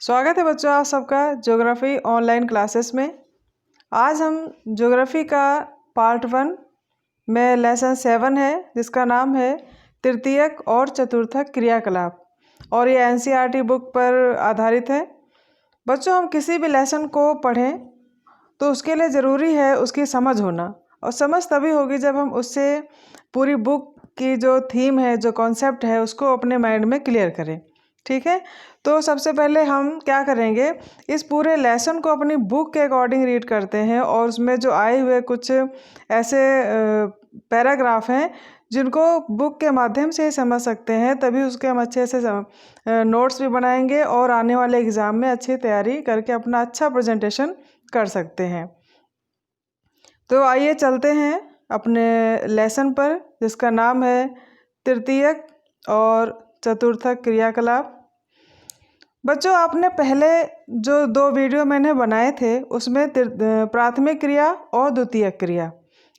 स्वागत है बच्चों आप सबका ज्योग्राफी ऑनलाइन क्लासेस में। आज हम ज्योग्राफी का पार्ट 1 में लेसन 7 है जिसका नाम है तृतीयक और चतुर्थक क्रियाकलाप और ये एनसीईआरटी बुक पर आधारित है। बच्चों हम किसी भी लेसन को पढ़ें तो उसके लिए ज़रूरी है उसकी समझ होना, और समझ तभी होगी जब हम उससे पूरी बुक की जो थीम है, जो कॉन्सेप्ट है, उसको अपने माइंड में क्लियर करें। ठीक है, तो सबसे पहले हम क्या करेंगे, इस पूरे लेसन को अपनी बुक के अकॉर्डिंग रीड करते हैं और उसमें जो आए हुए कुछ ऐसे पैराग्राफ हैं जिनको बुक के माध्यम से ही समझ सकते हैं, तभी उसके हम अच्छे से नोट्स भी बनाएंगे और आने वाले एग्ज़ाम में अच्छी तैयारी करके अपना अच्छा प्रेजेंटेशन कर सकते हैं। तो आइए चलते हैं अपने लेसन पर जिसका नाम है तृतीयक और चतुर्थक क्रियाकलाप। बच्चों आपने पहले जो 2 वीडियो मैंने बनाए थे उसमें प्राथमिक क्रिया और द्वितीयक क्रिया,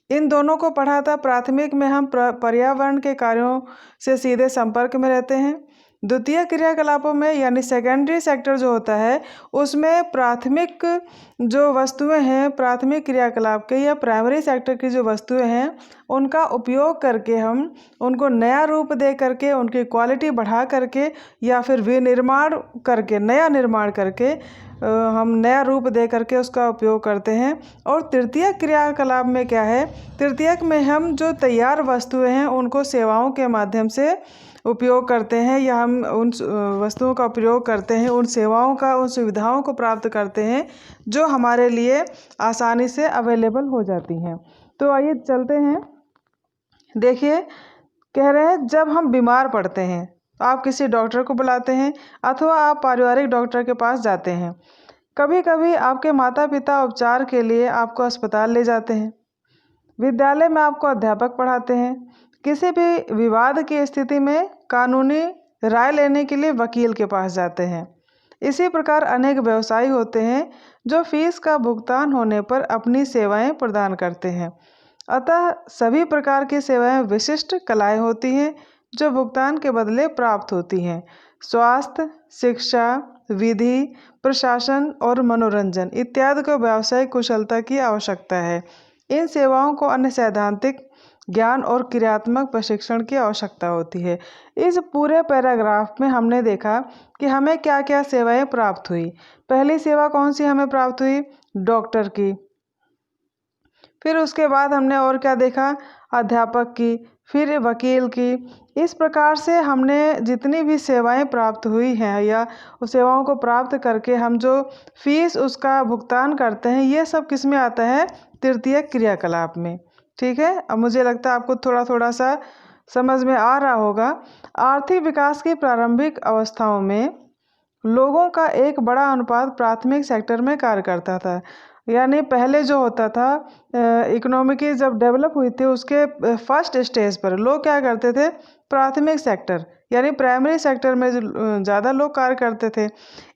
इन दोनों को पढ़ा था। प्राथमिक में हम पर्यावरण के कार्यों से सीधे संपर्क में रहते हैं। द्वितीय क्रियाकलापों में यानी सेकेंडरी सेक्टर जो होता है उसमें प्राथमिक जो वस्तुएं हैं, प्राथमिक क्रियाकलाप के या प्राइमरी सेक्टर की जो वस्तुएं हैं उनका उपयोग करके हम उनको नया रूप दे करके, उनकी क्वालिटी बढ़ा करके या फिर विनिर्माण करके, नया निर्माण करके हम नया रूप दे करके उसका उपयोग करते हैं। और तृतीय क्रियाकलाप में क्या है, तृतीयक में हम जो तैयार वस्तुएं हैं उनको सेवाओं के माध्यम से उपयोग करते हैं, या हम उन वस्तुओं का प्रयोग करते हैं, उन सेवाओं का, उन सुविधाओं को प्राप्त करते हैं जो हमारे लिए आसानी से अवेलेबल हो जाती हैं। तो आइए चलते हैं। देखिए, कह रहे हैं जब हम बीमार पड़ते हैं तो आप किसी डॉक्टर को बुलाते हैं अथवा आप पारिवारिक डॉक्टर के पास जाते हैं। कभी कभी आपके माता पिता उपचार के लिए आपको अस्पताल ले जाते हैं। विद्यालय में आपको अध्यापक पढ़ाते हैं। किसी भी विवाद की स्थिति में कानूनी राय लेने के लिए वकील के पास जाते हैं। इसी प्रकार अनेक व्यवसायी होते हैं जो फीस का भुगतान होने पर अपनी सेवाएं प्रदान करते हैं। अतः सभी प्रकार की सेवाएं विशिष्ट कलाएं होती हैं जो भुगतान के बदले प्राप्त होती हैं। स्वास्थ्य, शिक्षा, विधि, प्रशासन और मनोरंजन इत्यादि को व्यावसायिक कुशलता की आवश्यकता है। इन सेवाओं को अन्य सैद्धांतिक ज्ञान और क्रियात्मक प्रशिक्षण की आवश्यकता होती है। इस पूरे पैराग्राफ में हमने देखा कि हमें क्या क्या सेवाएं प्राप्त हुई। पहली सेवा कौन सी हमें प्राप्त हुई? डॉक्टर की। फिर उसके बाद हमने और क्या देखा? अध्यापक की, फिर वकील की। इस प्रकार से हमने जितनी भी सेवाएं प्राप्त हुई हैं या उस सेवाओं को प्राप्त करके हम जो फीस उसका भुगतान करते हैं, ये सब किस में आता है? तृतीय क्रियाकलाप में। ठीक है, अब मुझे लगता है आपको थोड़ा थोड़ा सा समझ में आ रहा होगा। आर्थिक विकास की प्रारंभिक अवस्थाओं में लोगों का एक बड़ा अनुपात प्राथमिक सेक्टर में कार्य करता था। यानी पहले जो होता था, इकोनॉमी की जब डेवलप हुई थी उसके फर्स्ट स्टेज पर लोग क्या करते थे? प्राथमिक सेक्टर यानी प्राइमरी सेक्टर में ज़्यादा लोग कार्य करते थे।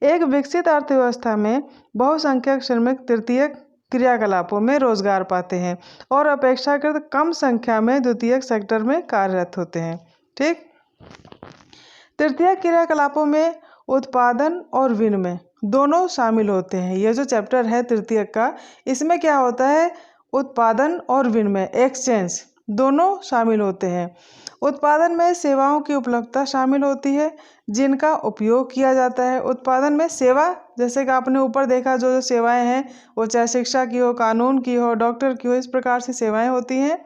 एक विकसित अर्थव्यवस्था में बहुसंख्यक श्रमिक तृतीय क्रियाकलापों में रोजगार पाते हैं और अपेक्षाकृत कम संख्या में द्वितीय सेक्टर में कार्यरत होते हैं। ठीक, तृतीय क्रियाकलापों में उत्पादन और विनिमय दोनों शामिल होते हैं। ये जो चैप्टर है तृतीय का, इसमें क्या होता है? उत्पादन और विनिमय, एक्सचेंज, दोनों शामिल होते हैं। उत्पादन में सेवाओं की उपलब्धता शामिल होती है जिनका उपयोग किया जाता है। उत्पादन में सेवा, जैसे कि आपने ऊपर देखा, जो जो सेवाएं हैं वो चाहे शिक्षा की हो, कानून की हो, डॉक्टर की हो, इस प्रकार से सेवाएं होती हैं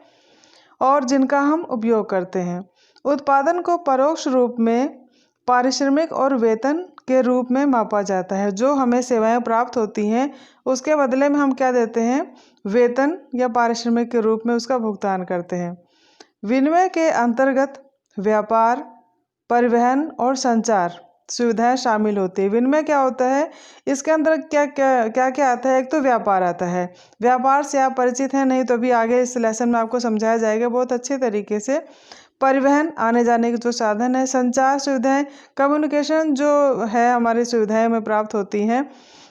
और जिनका हम उपयोग करते हैं। उत्पादन को परोक्ष रूप में पारिश्रमिक और वेतन के रूप में मापा जाता है। जो हमें सेवाएं प्राप्त होती हैं उसके बदले में हम क्या देते हैं? वेतन या पारिश्रमिक के रूप में उसका भुगतान करते हैं। विनिमय के अंतर्गत व्यापार, परिवहन और संचार सुविधाएं शामिल होती है। विनिमय क्या होता है? इसके अंदर क्या क्या क्या क्या आता है? एक तो व्यापार आता है। व्यापार से आप परिचित हैं, नहीं तो अभी आगे इस लेसन में आपको समझाया जाएगा बहुत अच्छे तरीके से। परिवहन, आने जाने के जो साधन है। संचार सुविधाएं, कम्युनिकेशन जो है हमारी सुविधाएं में प्राप्त होती हैं।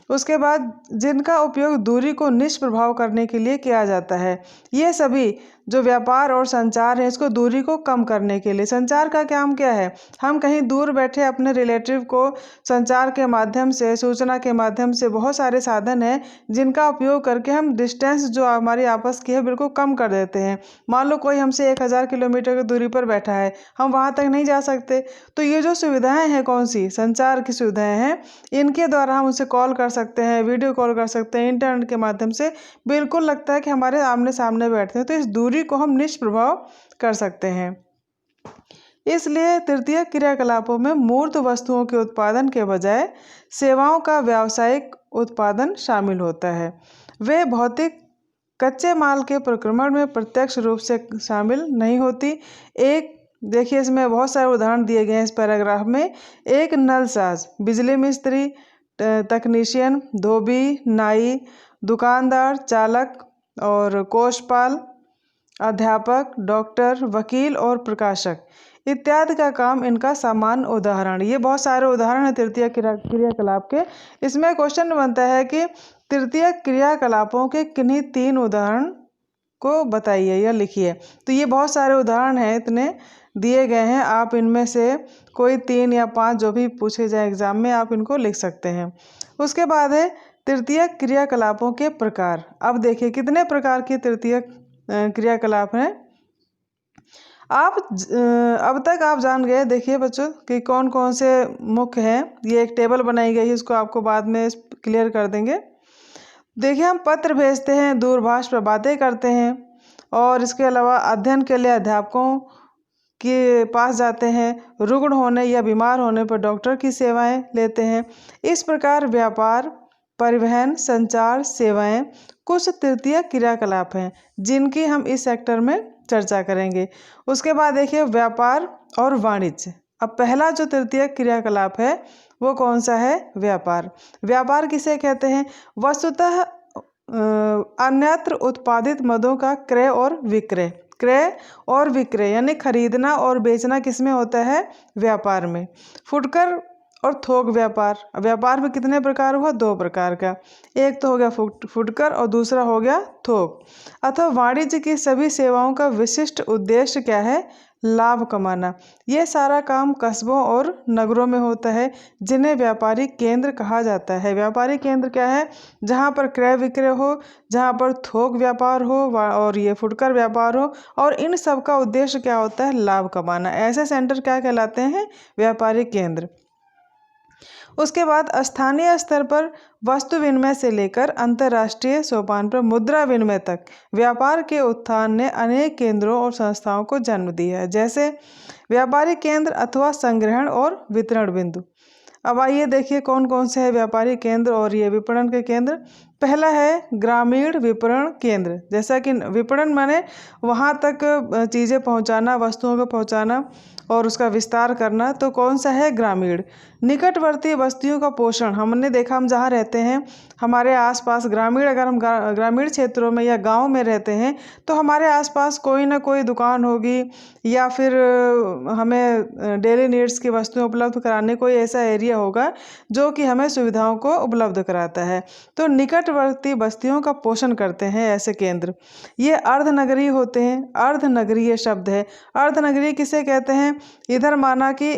उसके बाद जिनका उपयोग दूरी को निष्प्रभाव करने के लिए किया जाता है। ये सभी जो व्यापार और संचार है इसको दूरी को कम करने के लिए। संचार का काम क्या है? हम कहीं दूर बैठे अपने रिलेटिव को संचार के माध्यम से, सूचना के माध्यम से, बहुत सारे साधन हैं जिनका उपयोग करके हम डिस्टेंस जो हमारी आपस की है बिल्कुल कम कर देते हैं। मान लो कोई हमसे 1000 किलोमीटर की दूरी पर बैठा है, हम वहाँ तक नहीं जा सकते, तो ये जो सुविधाएं हैं, कौन सी? संचार की सुविधाएं हैं। इनके द्वारा हम उसे कॉल कर सकते हैं, वीडियो कॉल कर सकते हैं, इंटरनेट के माध्यम से बिल्कुल लगता है कि हमारे आमने सामने बैठते हैं। तो इस दूरी को हम निष्प्रभाव कर सकते हैं। इसलिए तृतीय क्रियाकलापों में मूर्त वस्तुओं के उत्पादन के बजाय सेवाओं का व्यावसायिक उत्पादन शामिल होता है। वे भौतिक कच्चे माल के प्रक्रमण में प्रत्यक्ष रूप से शामिल नहीं होती। एक देखिए, इसमें बहुत सारे उदाहरण दिए गए हैं इस पैराग्राफ में। एक नलसाज, बिजली मिस्त्री, तकनीशियन, धोबी, नाई, दुकानदार, चालक और कोषपाल, अध्यापक, डॉक्टर, वकील और प्रकाशक इत्यादि का काम इनका सामान्य उदाहरण। ये बहुत सारे उदाहरण हैं तृतीय क्रियाकलाप के। इसमें क्वेश्चन बनता है कि तृतीय क्रियाकलापों के किन्हीं 3 उदाहरण को बताइए या लिखिए। तो ये बहुत सारे उदाहरण हैं, इतने दिए गए हैं। आप इनमें से कोई 3 या 5 जो भी पूछे जाए एग्जाम में, आप इनको लिख सकते हैं। उसके बाद है तृतीय क्रियाकलापों के प्रकार। अब देखिए कितने प्रकार के तृतीय क्रियाकलाप हैं। अब तक आप जान गए, देखिए बच्चों, कि कौन कौन से मुख्य हैं। ये एक टेबल बनाई गई है, इसको आपको बाद में क्लियर कर देंगे। देखिए, हम पत्र भेजते हैं, दूरभाष पर बातें करते हैं, और इसके अलावा अध्ययन के लिए अध्यापकों के पास जाते हैं, रुग्ण होने या बीमार होने पर डॉक्टर की सेवाएं लेते हैं। इस प्रकार व्यापार, परिवहन, संचार, सेवाएं कुछ तृतीय क्रियाकलाप हैं जिनकी हम इस सेक्टर में चर्चा करेंगे। उसके बाद देखिए व्यापार और वाणिज्य। अब पहला जो तृतीय क्रियाकलाप है वो कौन सा है? व्यापार। व्यापार किसे कहते हैं? वस्तुतः अन्यत्र उत्पादित मदों का क्रय और विक्रय। क्रय और विक्रय यानी खरीदना और बेचना किसमें होता है? व्यापार में। फुटकर और थोक व्यापार। व्यापार में कितने प्रकार हुआ? 2 प्रकार का। एक तो हो गया फुटकर और दूसरा हो गया थोक। अथवा वाणिज्य की सभी सेवाओं का विशिष्ट उद्देश्य क्या है? लाभ कमाना। ये सारा काम कस्बों और नगरों में होता है जिन्हें व्यापारिक केंद्र कहा जाता है। व्यापारिक केंद्र क्या है? जहाँ पर क्रय विक्रय हो, जहाँ पर थोक व्यापार हो और ये फुटकर व्यापार हो, और इन सब का उद्देश्य क्या होता है? लाभ कमाना। ऐसे सेंटर क्या कहलाते हैं? व्यापारिक केंद्र। उसके बाद स्थानीय स्तर पर वस्तु विनिमय से लेकर अंतर्राष्ट्रीय सोपान पर मुद्रा विनिमय तक व्यापार के उत्थान ने अनेक केंद्रों और संस्थाओं को जन्म दिया है, जैसे व्यापारिक केंद्र अथवा संग्रहण और वितरण बिंदु। अब आइए देखिए कौन कौन से है व्यापारिक केंद्र और ये विपणन के केंद्र। पहला है ग्रामीण विपणन केंद्र। जैसा कि विपणन माने वहाँ तक चीज़ें पहुँचाना, वस्तुओं को पहुँचाना और उसका विस्तार करना। तो कौन सा है? ग्रामीण। निकटवर्ती बस्तियों का पोषण। हमने देखा, हम जहाँ रहते हैं हमारे आसपास ग्रामीण, अगर हम ग्रामीण क्षेत्रों में या गांव में रहते हैं तो हमारे आसपास कोई ना कोई दुकान होगी या फिर हमें डेली नीड्स की वस्तुएं उपलब्ध कराने कोई ऐसा एरिया होगा जो कि हमें सुविधाओं को उपलब्ध कराता है। तो निकटवर्ती बस्तियों का पोषण करते हैं ऐसे केंद्र। ये अर्धनगरीय होते हैं। अर्धनगरीय शब्द है। अर्धनगरीय किसे कहते हैं? इधर माना कि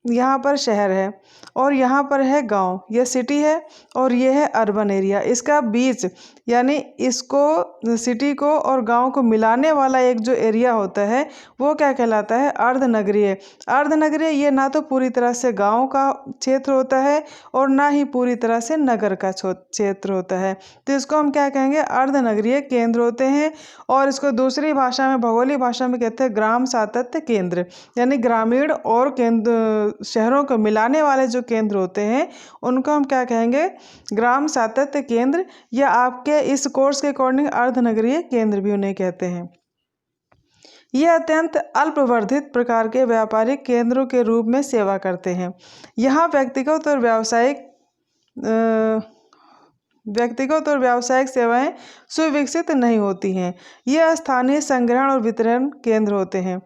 यहाँ पर शहर है और यहाँ पर है गांव, ये सिटी है और ये है अर्बन एरिया। इसका बीच यानी इसको, सिटी को और गांव को मिलाने वाला एक जो एरिया होता है वो क्या कहलाता है? अर्धनगरीय। अर्धनगरीय ये ना तो पूरी तरह से गांव का क्षेत्र होता है और ना ही पूरी तरह से नगर का क्षेत्र होता है। तो इसको हम क्या कहेंगे? अर्धनगरीय केंद्र होते हैं। और इसको दूसरी भाषा में, भौगोलिक भाषा में कहते हैं ग्राम सातत्य केंद्र। यानी ग्रामीण और केंद्र, शहरों को मिलाने वाले जो केंद्र होते हैं उनको हम क्या कहेंगे? ग्राम सातत्य केंद्र, या आपके इस कोर्स के अकॉर्डिंग अर्धनगरीय केंद्र भी उन्हें कहते हैं। ये अत्यंत अल्पवर्धित प्रकार के व्यापारिक केंद्रों के रूप में सेवा करते हैं। यहाँ व्यक्तिगत और व्यावसायिक सेवाएं सुविकसित नहीं होती हैं। ये स्थानीय संग्रहण और वितरण केंद्र होते हैं।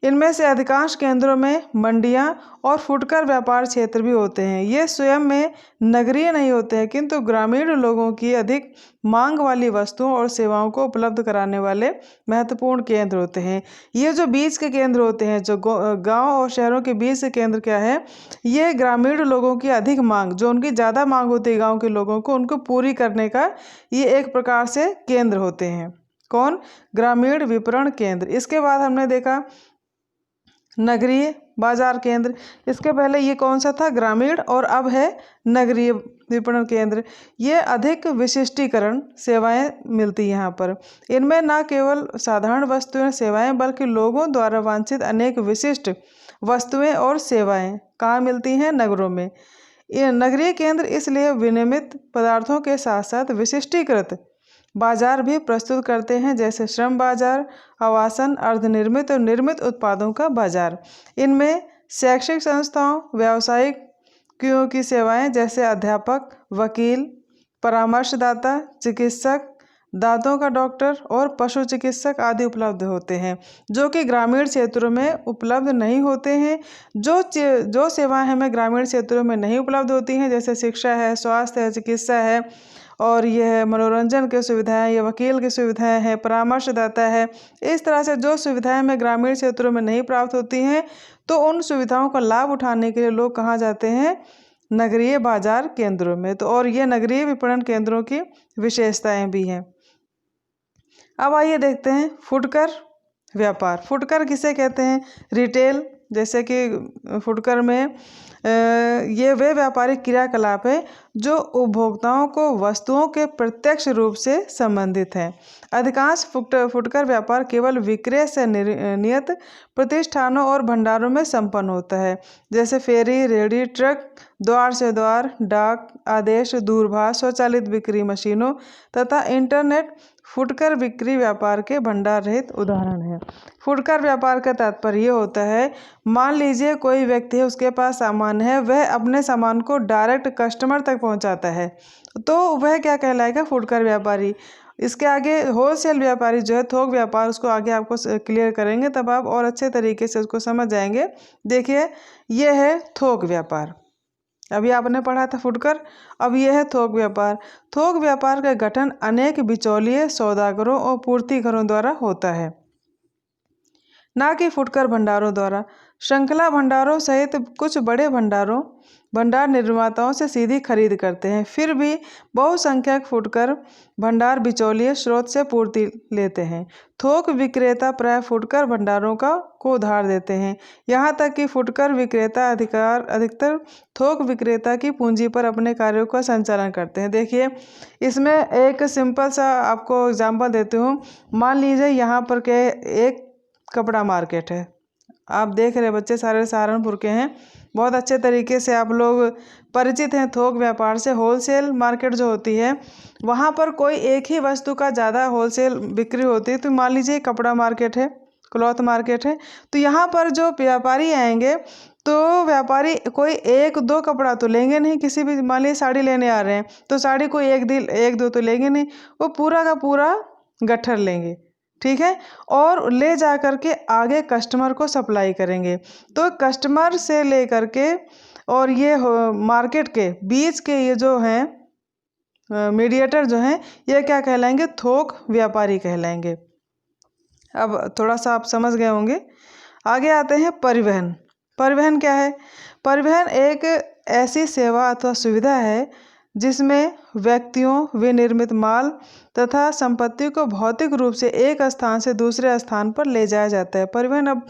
इनमें से अधिकांश केंद्रों में मंडियां और फुटकर व्यापार क्षेत्र भी होते हैं। ये स्वयं में नगरीय नहीं होते हैं, किंतु ग्रामीण लोगों की अधिक मांग वाली वस्तुओं और सेवाओं को उपलब्ध कराने वाले महत्वपूर्ण केंद्र होते हैं। ये जो बीच के केंद्र होते हैं, जो गांव और शहरों के बीच के केंद्र क्या है, ये ग्रामीण लोगों की अधिक मांग, जो उनकी ज़्यादा मांग होती है गाँव के लोगों को, उनको पूरी करने का ये एक प्रकार से केंद्र होते हैं। कौन? ग्रामीण विपणन केंद्र। इसके बाद हमने देखा नगरीय बाजार केंद्र। इसके पहले ये कौन सा था? ग्रामीण, और अब है नगरीय विपणन केंद्र। ये अधिक विशिष्टीकरण सेवाएं मिलती यहाँ पर। इनमें न केवल साधारण वस्तुएं सेवाएं बल्कि लोगों द्वारा वांछित अनेक विशिष्ट वस्तुएं और सेवाएं कहाँ मिलती हैं? नगरों में। ये नगरीय केंद्र इसलिए विनियमित पदार्थों के साथ साथ विशिष्टीकृत बाजार भी प्रस्तुत करते हैं, जैसे श्रम बाजार, आवासन, अर्धनिर्मित और निर्मित उत्पादों का बाजार। इनमें शैक्षिक संस्थाओं, व्यावसायिकों की सेवाएं जैसे अध्यापक, वकील, परामर्शदाता, चिकित्सक, दांतों का डॉक्टर और पशु चिकित्सक आदि उपलब्ध होते हैं, जो कि ग्रामीण क्षेत्रों में उपलब्ध नहीं होते हैं। जो सेवाएं हमें ग्रामीण क्षेत्रों में नहीं उपलब्ध होती हैं, जैसे शिक्षा है, स्वास्थ्य है, चिकित्सा है, और यह मनोरंजन की सुविधाएं, ये वकील की सुविधाएं हैं, परामर्शदाता है, इस तरह से जो सुविधाएं हमें ग्रामीण क्षेत्रों में नहीं प्राप्त होती हैं, तो उन सुविधाओं का लाभ उठाने के लिए लोग कहाँ जाते हैं? नगरीय बाजार केंद्रों में। तो और ये नगरीय विपणन केंद्रों की विशेषताएं भी हैं। अब आइए देखते हैं फुटकर व्यापार। फुटकर किसे कहते हैं? रिटेल, जैसे कि फुटकर में ये वे व्यापारिक क्रियाकलाप है जो उपभोक्ताओं को वस्तुओं के प्रत्यक्ष रूप से संबंधित हैं। अधिकांश फुटकर व्यापार केवल विक्रय से नियत प्रतिष्ठानों और भंडारों में संपन्न होता है, जैसे फेरी, रेहड़ी, ट्रक, द्वार से द्वार, डाक आदेश, दूरभाष, स्वचालित बिक्री मशीनों तथा इंटरनेट फुटकर बिक्री व्यापार के भंडार रहित उदाहरण है। फुटकर व्यापार का तात्पर्य ये होता है, मान लीजिए कोई व्यक्ति है, उसके पास सामान है, वह अपने सामान को डायरेक्ट कस्टमर तक पहुंचाता है, तो वह क्या कहलाएगा? फुटकर व्यापारी। इसके आगे होलसेल व्यापारी जो है, थोक व्यापार, उसको आगे आपको क्लियर करेंगे, तब आप और अच्छे तरीके से उसको समझ जाएंगे। देखिए, ये है थोक व्यापार। अभी आपने पढ़ा था फुटकर, अब यह है थोक व्यापार। थोक व्यापार का गठन अनेक बिचौलिए, सौदागरों और पूर्तिकरों द्वारा होता है, ना कि फुटकर भंडारों द्वारा। श्रृंखला भंडारों सहित कुछ बड़े भंडार निर्माताओं से सीधी खरीद करते हैं। फिर भी बहुसंख्यक फुटकर भंडार बिचौलिए स्रोत से पूर्ति लेते हैं। थोक विक्रेता प्राय फुटकर भंडारों को उधार देते हैं। यहाँ तक कि फुटकर विक्रेता अधिकतर थोक विक्रेता की पूंजी पर अपने कार्यों का संचालन करते हैं। देखिए, इसमें एक सिंपल सा आपको एग्जाम्पल देती हूँ। मान लीजिए यहाँ पर के एक कपड़ा मार्केट है, आप देख रहे बच्चे सारे सहारनपुर के हैं, बहुत अच्छे तरीके से आप लोग परिचित हैं थोक व्यापार से। होलसेल मार्केट जो होती है, वहाँ पर कोई एक ही वस्तु का ज़्यादा होलसेल बिक्री होती है। तो मान लीजिए कपड़ा मार्केट है, क्लॉथ मार्केट है, तो यहाँ पर जो व्यापारी आएंगे, तो व्यापारी कोई एक दो कपड़ा तो लेंगे नहीं। किसी भी, मान लीजिए साड़ी लेने आ रहे हैं, तो साड़ी कोई एक दो तो लेंगे नहीं, वो पूरा का पूरा गट्ठर लेंगे, ठीक है, और ले जा कर के आगे कस्टमर को सप्लाई करेंगे। तो कस्टमर से ले कर के और ये मार्केट के बीच के ये जो हैं मीडिएटर जो हैं, ये क्या कहलाएंगे? थोक व्यापारी कहलाएंगे। अब थोड़ा सा आप समझ गए होंगे। आगे आते हैं परिवहन। परिवहन क्या है? परिवहन एक ऐसी सेवा अथवा सुविधा है जिसमें व्यक्तियों, विनिर्मित माल तथा संपत्ति को भौतिक रूप से एक स्थान से दूसरे स्थान पर ले जाया जाता है। परिवहन अब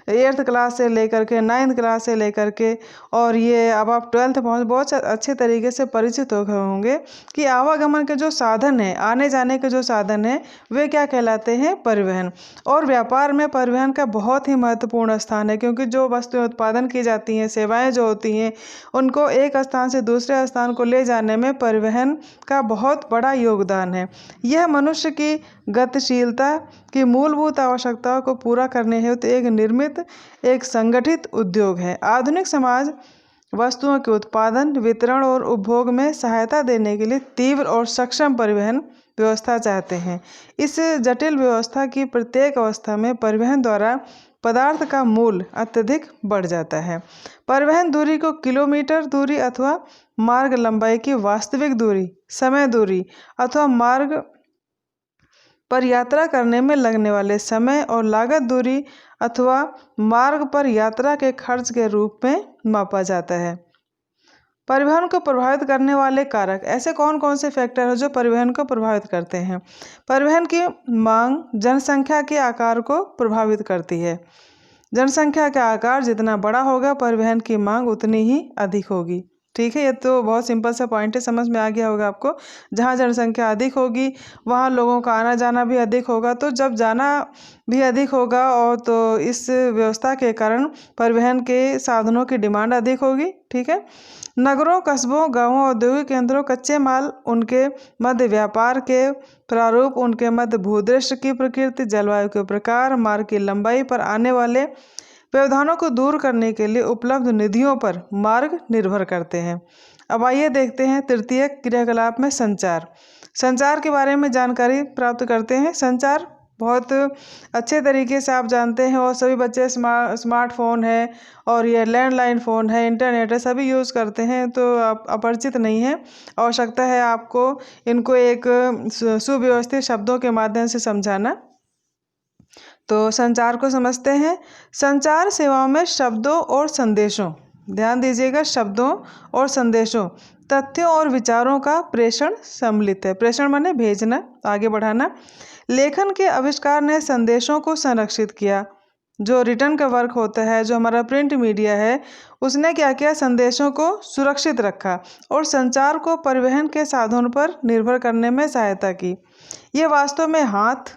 8th क्लास से लेकर के 9th क्लास से लेकर के और ये अब आप 12th पहुँच बहुत अच्छे तरीके से परिचित हो गए होंगे कि आवागमन के जो साधन हैं, आने जाने के जो साधन हैं, वे क्या कहलाते हैं? परिवहन। और व्यापार में परिवहन का बहुत ही महत्वपूर्ण स्थान है, क्योंकि जो वस्तुएं उत्पादन की जाती हैं, सेवाएं जो होती हैं, उनको एक स्थान से दूसरे स्थान को ले जाने में परिवहन का बहुत बड़ा योगदान है। यह मनुष्य की गतिशीलता की मूलभूत आवश्यकताओं को पूरा करने हेतु एक निर्मित, एक संगठित उद्योग है। आधुनिक समाज वस्तुओं के उत्पादन, वितरण और उपभोग में सहायता देने के लिए तीव्र और सक्षम परिवहन व्यवस्था चाहते हैं। इस जटिल व्यवस्था की प्रत्येक अवस्था में परिवहन द्वारा पदार्थ का मूल्य अत्यधिक बढ़ जाता है। परिवहन दूरी को किलोमीटर दूरी अथवा मार्ग लंबाई की वास्तविक दूरी, समय दूरी अथवा मार्ग पर यात्रा करने में लगने वाले समय और लागत दूरी अथवा मार्ग पर यात्रा के खर्च के रूप में मापा जाता है। परिवहन को प्रभावित करने वाले कारक, ऐसे कौन कौन से फैक्टर हैं जो परिवहन को प्रभावित करते हैं? परिवहन की मांग जनसंख्या के आकार को प्रभावित करती है। जनसंख्या का आकार जितना बड़ा होगा परिवहन की मांग उतनी ही अधिक होगी। ठीक है, ये तो बहुत सिंपल सा पॉइंट है, समझ में आ गया होगा आपको। जहाँ जनसंख्या अधिक होगी वहाँ लोगों का आना जाना भी अधिक होगा, तो जब जाना भी अधिक होगा और तो इस व्यवस्था के कारण परिवहन के साधनों की डिमांड अधिक होगी। ठीक है, नगरों, कस्बों, गांवों, औद्योगिक केंद्रों, कच्चे माल, उनके मध्य व्यापार के प्रारूप, उनके मध्य भूदृश्य की प्रकृति, जलवायु के प्रकार, मार्ग की लंबाई पर आने वाले व्यवधानों को दूर करने के लिए उपलब्ध निधियों पर मार्ग निर्भर करते हैं। अब आइए देखते हैं तृतीय क्रियाकलाप में संचार। संचार के बारे में जानकारी प्राप्त करते हैं। संचार बहुत अच्छे तरीके से आप जानते हैं और सभी बच्चे स्मार्टफोन है और ये लैंडलाइन फ़ोन है, इंटरनेट है, सभी यूज़ करते हैं, तो आप अपरिचित नहीं है। आवश्यकता है आपको इनको एक सुव्यवस्थित शब्दों के माध्यम से समझाना। तो संचार को समझते हैं। संचार सेवाओं में शब्दों और संदेशों, ध्यान दीजिएगा, शब्दों और संदेशों, तथ्यों और विचारों का प्रेषण सम्मिलित है। प्रेषण माने भेजना, आगे बढ़ाना। लेखन के आविष्कार ने संदेशों को संरक्षित किया। जो रिटर्न का वर्क होता है, जो हमारा प्रिंट मीडिया है, उसने क्या किया, संदेशों को सुरक्षित रखा और संचार को परिवहन के साधनों पर निर्भर करने में सहायता की। ये वास्तव में हाथ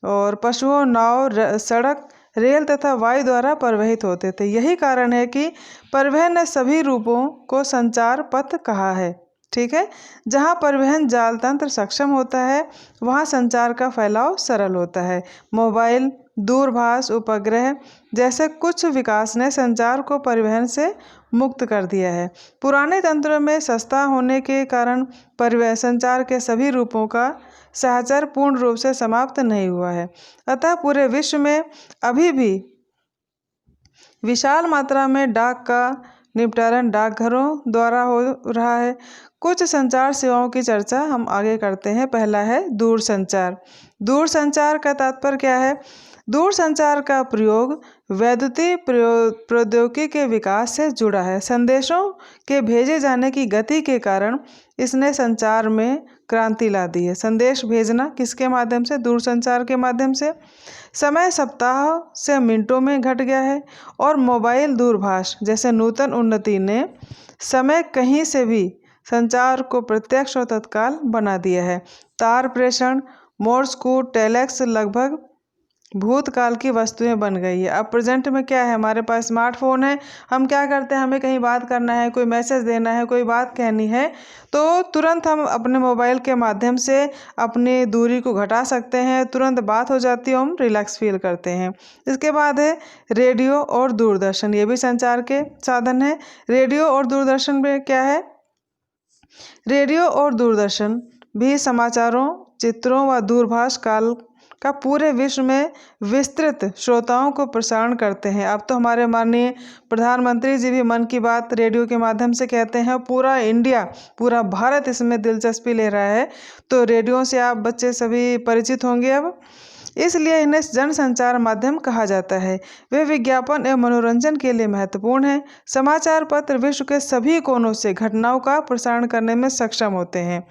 और पशुओं, नाव, सड़क, रेल तथा वायु द्वारा परिवहित होते थे। यही कारण है कि परिवहन ने सभी रूपों को संचार पथ कहा है। ठीक है, जहाँ परिवहन जाल तंत्र सक्षम होता है वहाँ संचार का फैलाव सरल होता है। मोबाइल, दूरभाष, उपग्रह जैसे कुछ विकास ने संचार को परिवहन से मुक्त कर दिया है। पुराने तंत्रों में सस्ता होने के कारण परिवहन संचार के सभी रूपों का सहचर पूर्ण रूप से समाप्त नहीं हुआ है। अतः पूरे विश्व में अभी भी विशाल मात्रा में डाक का निपटारण डाकघरों द्वारा हो रहा है। कुछ संचार सेवाओं की चर्चा हम आगे करते हैं। पहला है दूरसंचार। दूरसंचार का तात्पर्य क्या है? दूरसंचार का प्रयोग वैद्युतिक प्रौद्योगिकी के विकास से जुड़ा है। संदेशों के भेजे जाने की गति के कारण इसने संचार में क्रांति ला दी है। संदेश भेजना किसके माध्यम से? दूरसंचार के माध्यम से। समय सप्ताह से मिनटों में घट गया है और मोबाइल, दूरभाष जैसे नूतन उन्नति ने समय कहीं से भी संचार को प्रत्यक्ष और तत्काल बना दिया है। तार प्रेषण, मोर्स कोड, टेलेक्स लगभग भूतकाल की वस्तुएं बन गई है। अब प्रेजेंट में क्या है, हमारे पास स्मार्टफोन है। हम क्या करते हैं, हमें कहीं बात करना है, कोई मैसेज देना है, कोई बात कहनी है, तो तुरंत हम अपने मोबाइल के माध्यम से अपनी दूरी को घटा सकते हैं, तुरंत बात हो जाती है, हम रिलैक्स फील करते हैं। इसके बाद है रेडियो और दूरदर्शन, ये भी संचार के साधन है। रेडियो और दूरदर्शन में क्या है? रेडियो और दूरदर्शन भी समाचारों, चित्रों व दूरभाष काल का पूरे विश्व में विस्तृत श्रोताओं को प्रसारण करते हैं। अब तो हमारे माननीय प्रधानमंत्री जी भी मन की बात रेडियो के माध्यम से कहते हैं। पूरा इंडिया, पूरा भारत इसमें दिलचस्पी ले रहा है। तो रेडियो से आप बच्चे सभी परिचित होंगे अब, इसलिए इन्हें जनसंचार माध्यम कहा जाता है। वे विज्ञापन एवं मनोरंजन के लिए महत्वपूर्ण हैं। समाचार पत्र विश्व के सभी कोनों से घटनाओं का प्रसारण करने में सक्षम होते हैं।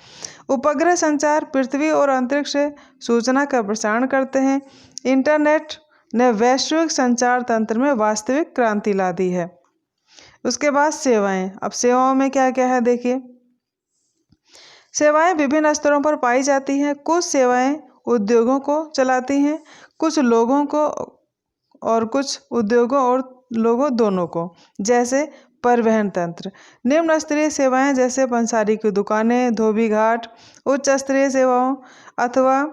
उपग्रह संचार पृथ्वी और अंतरिक्ष से सूचना का प्रसारण करते हैं। इंटरनेट ने वैश्विक संचार तंत्र में वास्तविक क्रांति ला दी है। उसके बाद सेवाएं। अब सेवाओं में क्या क्या है देखिए। सेवाएं विभिन्न स्तरों पर पाई जाती हैं। कुछ सेवाएं उद्योगों को चलाती हैं, कुछ लोगों को, और कुछ उद्योगों और लोगों दोनों को। जैसे परिवहन तंत्र, निम्न स्तरीय सेवाएं जैसे पंसारी की दुकानें, धोबी घाट। उच्च स्तरीय सेवाओं अथवा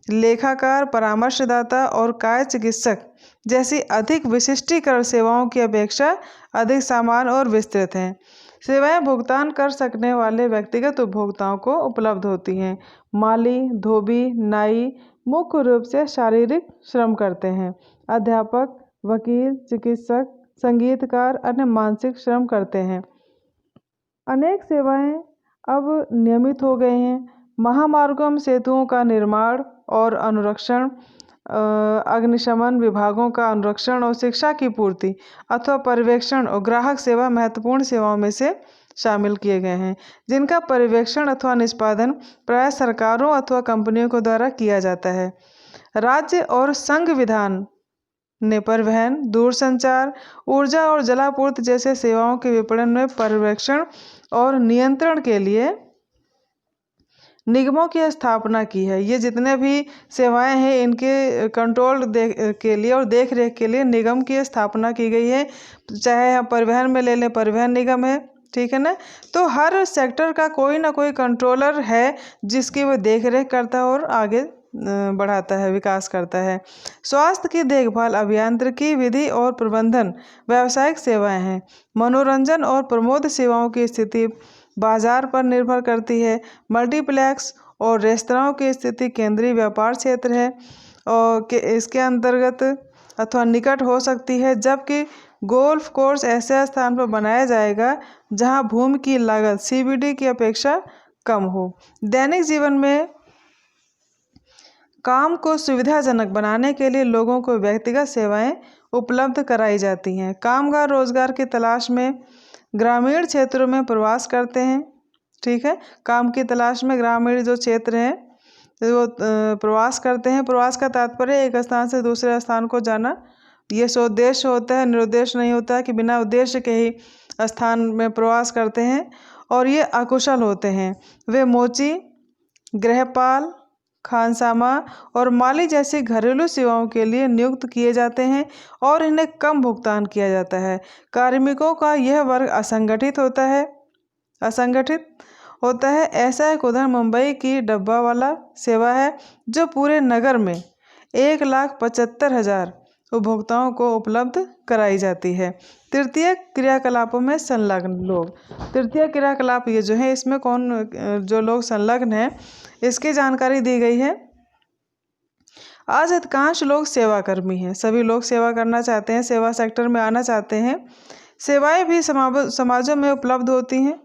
लेखाकार, परामर्शदाता और काय चिकित्सक जैसी अधिक विशिष्टीकरण सेवाओं की अपेक्षा अधिक समान और विस्तृत हैं। सेवाएं भुगतान कर सकने वाले व्यक्तिगत उपभोक्ताओं को उपलब्ध होती हैं। माली, धोबी, नाई मुख्य रूप से शारीरिक श्रम करते हैं। अध्यापक, वकील, चिकित्सक, संगीतकार अन्य मानसिक श्रम करते हैं। अनेक सेवाएं अब नियमित हो गए हैं। महामार्गों में सेतुओं का निर्माण और अनुरक्षण, अग्निशमन विभागों का अनुरक्षण और शिक्षा की पूर्ति अथवा पर्यवेक्षण और ग्राहक सेवा महत्वपूर्ण सेवाओं में से शामिल किए गए हैं, जिनका पर्यवेक्षण अथवा निष्पादन प्रायः सरकारों अथवा कंपनियों के द्वारा किया जाता है। राज्य और संघ विधान ने परिवहन, दूरसंचार, ऊर्जा और जलापूर्ति जैसे सेवाओं के विपणन में पर्यवेक्षण और नियंत्रण के लिए निगमों की स्थापना की है। ये जितने भी सेवाएं हैं इनके कंट्रोल के लिए और देख रेख के लिए निगम की स्थापना की गई है। चाहे हम परिवहन में ले लें, परिवहन निगम है, ठीक है ना। तो हर सेक्टर का कोई ना कोई कंट्रोलर है जिसकी वो देख रेख करता है और आगे बढ़ाता है, विकास करता है। स्वास्थ्य की देखभाल, अभियांत्रिकी, विधि और प्रबंधन व्यावसायिक सेवाएं हैं। मनोरंजन और प्रमोद सेवाओं की स्थिति बाजार पर निर्भर करती है। मल्टीप्लेक्स और रेस्तरां की स्थिति केंद्रीय व्यापार क्षेत्र है और इसके अंतर्गत अथवा निकट हो सकती है, जबकि गोल्फ कोर्स ऐसे स्थान पर बनाया जाएगा जहां भूमि की लागत सीबीडी की अपेक्षा कम हो। दैनिक जीवन में काम को सुविधाजनक बनाने के लिए लोगों को व्यक्तिगत सेवाएं उपलब्ध कराई जाती हैं। कामगार रोजगार की तलाश में ग्रामीण क्षेत्रों में प्रवास करते हैं, ठीक है। काम की तलाश में ग्रामीण जो क्षेत्र हैं वो प्रवास करते हैं। प्रवास का तात्पर्य एक स्थान से दूसरे स्थान को जाना। ये सोद्देश्य होता है, निरुद्देश्य नहीं होता है कि बिना उद्देश्य के ही स्थान में प्रवास करते हैं। और ये अकुशल होते हैं। वे मोची, गृहपाल, खानसामा और माली जैसी घरेलू सेवाओं के लिए नियुक्त किए जाते हैं और इन्हें कम भुगतान किया जाता है। कार्मिकों का यह वर्ग असंगठित होता है। ऐसा एक उदाहरण मुंबई की डब्बा वाला सेवा है, जो पूरे नगर में 1,75,000 उपभोक्ताओं को उपलब्ध कराई जाती है। तृतीय क्रियाकलापों में संलग्न लोग। तृतीय क्रियाकलाप ये जो है, इसमें कौन जो लोग संलग्न हैं इसकी जानकारी दी गई है। आज अधिकांश लोग सेवाकर्मी हैं। सभी लोग सेवा करना चाहते हैं, सेवा सेक्टर में आना चाहते हैं। सेवाएं भी समाजों में उपलब्ध होती हैं।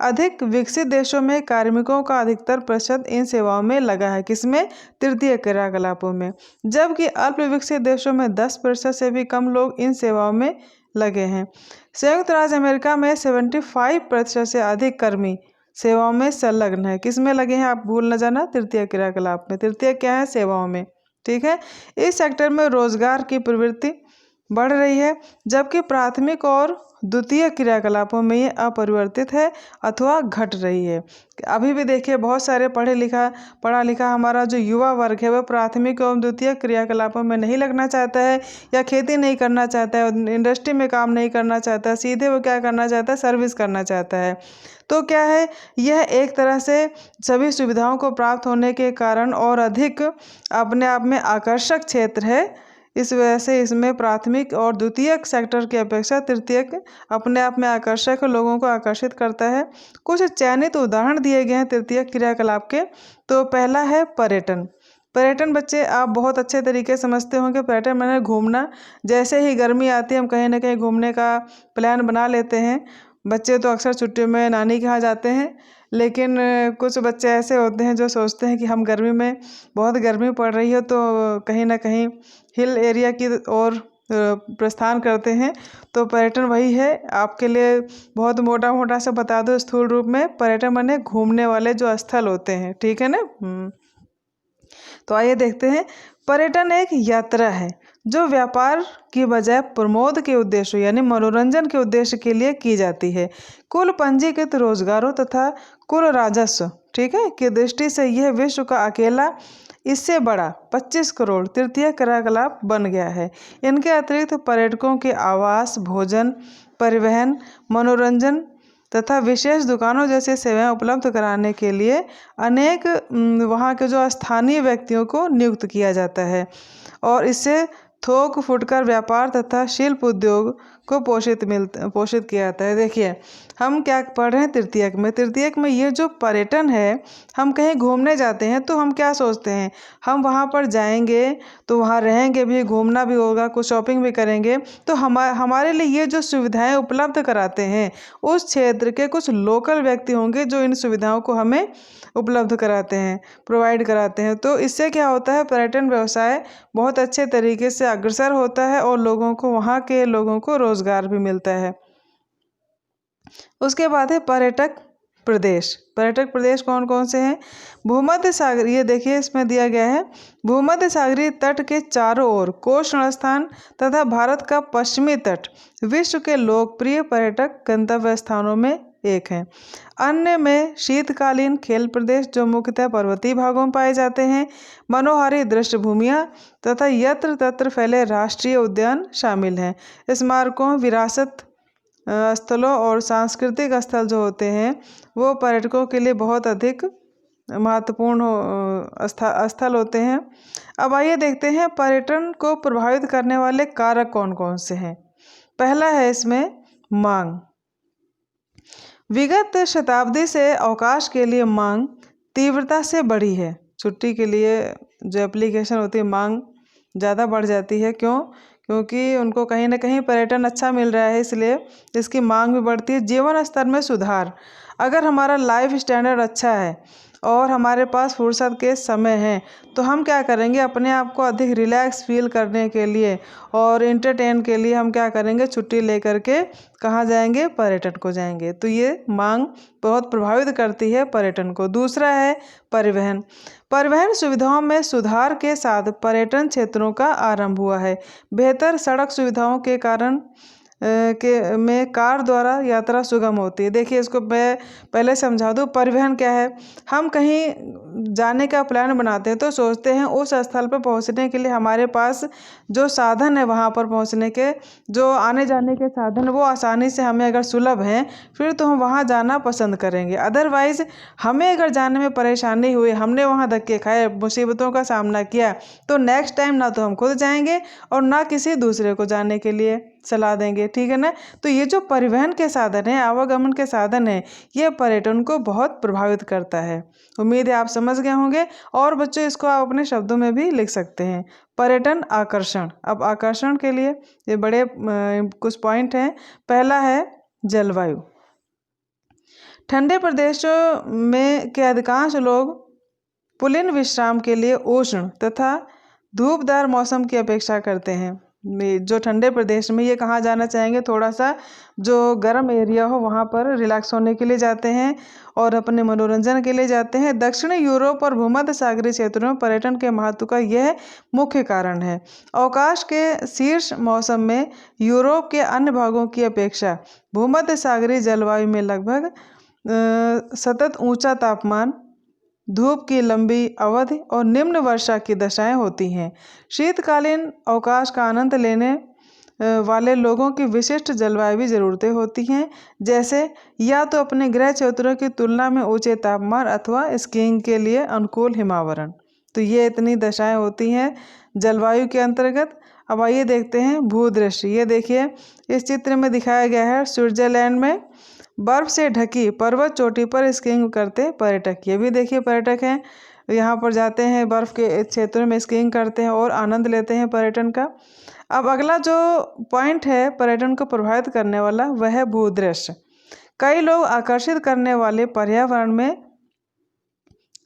अधिक विकसित देशों में कार्मिकों का अधिकतर प्रतिशत इन सेवाओं में लगा है। किसमें? तृतीय क्रियाकलापों में। जबकि अल्प विकसित देशों में 10% से भी कम लोग इन सेवाओं में लगे हैं। संयुक्त राज्य अमेरिका में 75% से अधिक कर्मी सेवाओं में संलग्न है। किस में लगे हैं? आप भूल न जाना, तृतीय क्रियाकलाप में। तृतीय क्या है? सेवाओं में, ठीक है। इस सेक्टर में रोजगार की प्रवृत्ति बढ़ रही है, जबकि प्राथमिक और द्वितीय क्रियाकलापों में ये अपरिवर्तित है अथवा घट रही है। अभी भी देखिए बहुत सारे पढ़ा लिखा हमारा जो युवा वर्ग है वह प्राथमिक एवं द्वितीय क्रियाकलापों में नहीं लगना चाहता है, या खेती नहीं करना चाहता है, इंडस्ट्री में काम नहीं करना चाहता है, सीधे वो क्या करना चाहता है? सर्विस करना चाहता है। तो क्या है, यह एक तरह से सभी सुविधाओं को प्राप्त होने के कारण और अधिक अपने आप में आकर्षक क्षेत्र है। इस वजह से इसमें प्राथमिक और द्वितीयक सेक्टर की अपेक्षा तृतीयक अपने आप में आकर्षक लोगों को आकर्षित करता है। कुछ चयनित उदाहरण दिए गए हैं तृतीयक क्रियाकलाप के। तो पहला है पर्यटन। पर्यटन बच्चे आप बहुत अच्छे तरीके समझते होंगे। पर्यटन माने घूमना। जैसे ही गर्मी आती है हम कहीं ना कहीं घूमने का प्लान बना लेते हैं। बच्चे तो अक्सर छुट्टियों में नानी के यहाँ जाते हैं, लेकिन कुछ बच्चे ऐसे होते हैं जो सोचते हैं कि हम गर्मी में, बहुत गर्मी पड़ रही है तो कहीं ना कहीं हिल एरिया की ओर प्रस्थान करते हैं। तो पर्यटन वही है। आपके लिए बहुत मोटा सा बता दो स्थूल रूप में, पर्यटन माने घूमने वाले जो स्थल होते हैं, ठीक है ना। तो आइए देखते हैं। पर्यटन एक यात्रा है जो व्यापार की बजाय प्रमोद के उद्देश्य यानी मनोरंजन के उद्देश्य के लिए की जाती है। कुल पंजीकृत रोजगारों तथा कुल राजस्व, ठीक है, की दृष्टि से यह विश्व का अकेला इससे बड़ा 25 करोड़ तृतीय क्रियाकलाप बन गया है। इनके अतिरिक्त पर्यटकों के आवास, भोजन, परिवहन, मनोरंजन तथा विशेष दुकानों जैसे सेवाएं उपलब्ध कराने के लिए अनेक वहाँ के जो स्थानीय व्यक्तियों को नियुक्त किया जाता है और इससे थोक फुटकर व्यापार तथा शिल्प उद्योग को पोषित किया जाता है। देखिए हम क्या पढ़ रहे हैं तृतीयक में। तृतीयक में ये जो पर्यटन है, हम कहीं घूमने जाते हैं तो हम क्या सोचते हैं, हम वहाँ पर जाएंगे तो वहाँ रहेंगे भी, घूमना भी होगा, कुछ शॉपिंग भी करेंगे, तो हमारे लिए ये जो सुविधाएं उपलब्ध कराते हैं उस क्षेत्र के कुछ लोकल व्यक्ति होंगे जो इन सुविधाओं को हमें उपलब्ध कराते हैं, प्रोवाइड कराते हैं। तो इससे क्या होता है, पर्यटन व्यवसाय बहुत अच्छे तरीके से अग्रसर होता है और लोगों को, वहाँ के लोगों को रोजगार भी मिलता है। उसके बाद है पर्यटक प्रदेश। पर्यटक प्रदेश कौन कौन से हैं? भूमध्य सागर, ये देखिए इसमें दिया गया है, भूमध्य सागरीय तट के चारों ओर कोषण स्थान तथा भारत का पश्चिमी तट विश्व के लोकप्रिय पर्यटक गंतव्य स्थानों में एक है। अन्य में शीतकालीन खेल प्रदेश जो मुख्यतः पर्वतीय भागों में पाए जाते हैं, मनोहारी दृश्य भूमियाँ तथा यत्र तत्र फैले राष्ट्रीय उद्यान शामिल हैं। स्मारकों, विरासत स्थलों और सांस्कृतिक स्थल जो होते हैं वो पर्यटकों के लिए बहुत अधिक महत्वपूर्ण स्थल होते हैं। अब आइए देखते हैं पर्यटन को प्रभावित करने वाले कारक कौन कौन से हैं। पहला है इसमें मांग। विगत शताब्दी से अवकाश के लिए मांग तीव्रता से बढ़ी है। छुट्टी के लिए जो एप्लीकेशन होती है, मांग ज़्यादा बढ़ जाती है। क्यों? क्योंकि उनको कहीं ना कहीं पर्यटन अच्छा मिल रहा है, इसलिए इसकी मांग भी बढ़ती है। जीवन स्तर में सुधार, अगर हमारा लाइफ स्टैंडर्ड अच्छा है और हमारे पास फुर्सत के समय है तो हम क्या करेंगे, अपने आप को अधिक रिलैक्स फील करने के लिए और एंटरटेन के लिए हम क्या करेंगे, छुट्टी लेकर के कहाँ जाएंगे, पर्यटन को जाएंगे। तो ये मांग बहुत प्रभावित करती है पर्यटन को। दूसरा है परिवहन। परिवहन सुविधाओं में सुधार के साथ पर्यटन क्षेत्रों का आरंभ हुआ है। बेहतर सड़क सुविधाओं के कारण में कार द्वारा यात्रा सुगम होती है। देखिए इसको मैं पहले समझा दूँ, परिवहन क्या है। हम कहीं जाने का प्लान बनाते हैं तो सोचते हैं उस स्थल पर पहुंचने के लिए हमारे पास जो साधन है, वहां पर पहुंचने के जो आने जाने के साधन वो आसानी से हमें अगर सुलभ हैं फिर तो हम वहां जाना पसंद करेंगे। अदरवाइज हमें अगर जाने में परेशानी हुई, हमने वहां धक्के खाए, मुसीबतों का सामना किया, तो नेक्स्ट टाइम ना तो हम खुद जाएंगे और ना किसी दूसरे को जाने के लिए सलाह देंगे। ठीक है ना। तो ये जो परिवहन के साधन है, आवागमन के साधन है, ये पर्यटन को बहुत प्रभावित करता है। उम्मीद है आप समझ गए होंगे। और बच्चों इसको आप अपने शब्दों में भी लिख सकते हैं। पर्यटन आकर्षण। अब आकर्षण के लिए ये बड़े कुछ पॉइंट हैं। पहला है जलवायु। ठंडे प्रदेशों में के अधिकांश लोग पुलिन विश्राम के लिए उष्ण तथा धूपदार मौसम की अपेक्षा करते हैं। जो ठंडे प्रदेश में, ये कहाँ जाना चाहेंगे, थोड़ा सा जो गर्म एरिया हो वहाँ पर रिलैक्स होने के लिए जाते हैं और अपने मनोरंजन के लिए जाते हैं। दक्षिणी यूरोप और भूमध्य सागरीय क्षेत्रों में पर्यटन के महत्व का यह मुख्य कारण है। अवकाश के शीर्ष मौसम में यूरोप के अन्य भागों की अपेक्षा भूमध्य सागरीय जलवायु में लगभग सतत ऊंचा तापमान, धूप की लंबी अवधि और निम्न वर्षा की दशाएं होती हैं। शीतकालीन अवकाश का आनंद लेने वाले लोगों की विशिष्ट जलवायु ज़रूरतें होती हैं, जैसे या तो अपने गृह क्षेत्रों की तुलना में ऊंचे तापमान अथवा स्कीइंग के लिए अनुकूल हिमावरण। तो ये इतनी दशाएं होती हैं जलवायु के अंतर्गत। अब आइए देखते हैं भूदृश्य। ये देखिए इस चित्र में दिखाया गया है स्विट्जरलैंड में बर्फ से ढकी पर्वत चोटी पर स्कीइंग करते पर्यटक। ये भी देखिए पर्यटक हैं, यहाँ पर जाते हैं, बर्फ के क्षेत्रों में स्कीइंग करते हैं और आनंद लेते हैं पर्यटन का। अब अगला जो पॉइंट है पर्यटन को प्रभावित करने वाला, वह है भूदृश्य। कई लोग आकर्षित करने वाले पर्यावरण में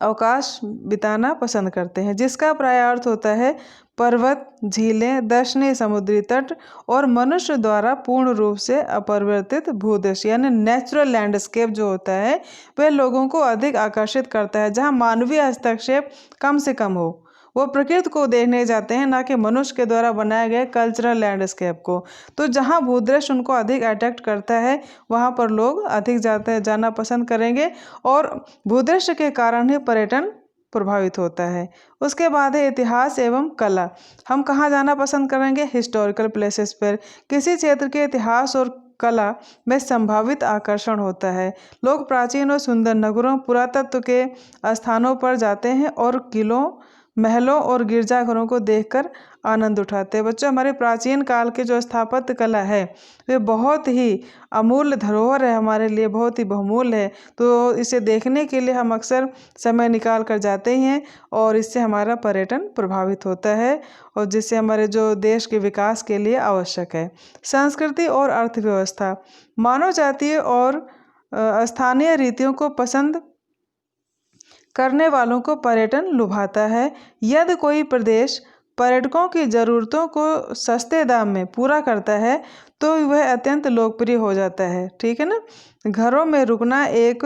अवकाश बिताना पसंद करते हैं, जिसका प्राय अर्थ होता है पर्वत, झीलें, दर्शनीय समुद्री तट और मनुष्य द्वारा पूर्ण रूप से अपरिवर्तित भूदृश्य यानी नेचुरल लैंडस्केप जो होता है वह लोगों को अधिक आकर्षित करता है। जहां मानवीय हस्तक्षेप कम से कम हो, वो प्रकृति को देखने जाते हैं, ना कि मनुष्य के द्वारा बनाए गए कल्चरल लैंडस्केप को। तो जहाँ भूदृश्य उनको अधिक अट्रैक्ट करता है वहाँ पर लोग अधिक जाना पसंद करेंगे और भूदृश्य के कारण ही पर्यटन प्रभावित होता है। उसके बाद है इतिहास एवं कला। हम कहाँ जाना पसंद करेंगे? हिस्टोरिकल प्लेसेस पर। किसी क्षेत्र के इतिहास और कला में संभावित आकर्षण होता है। लोग प्राचीन और सुंदर नगरों, पुरातत्व के स्थानों पर जाते हैं और किलों, महलों और गिरजाघरों को देखकर आनंद उठाते हैं। बच्चों, हमारे प्राचीन काल के जो स्थापत्य कला है वे बहुत ही अमूल्य धरोहर है, हमारे लिए बहुत ही बहुमूल्य है। तो इसे देखने के लिए हम अक्सर समय निकाल कर जाते ही हैं और इससे हमारा पर्यटन प्रभावित होता है और जिससे हमारे जो देश के विकास के लिए आवश्यक है। संस्कृति और अर्थव्यवस्था, मानव जातीय और स्थानीय रीतियों को पसंद करने वालों को पर्यटन लुभाता है। यदि कोई प्रदेश पर्यटकों की ज़रूरतों को सस्ते दाम में पूरा करता है तो वह अत्यंत लोकप्रिय हो जाता है। ठीक है ना। घरों में रुकना एक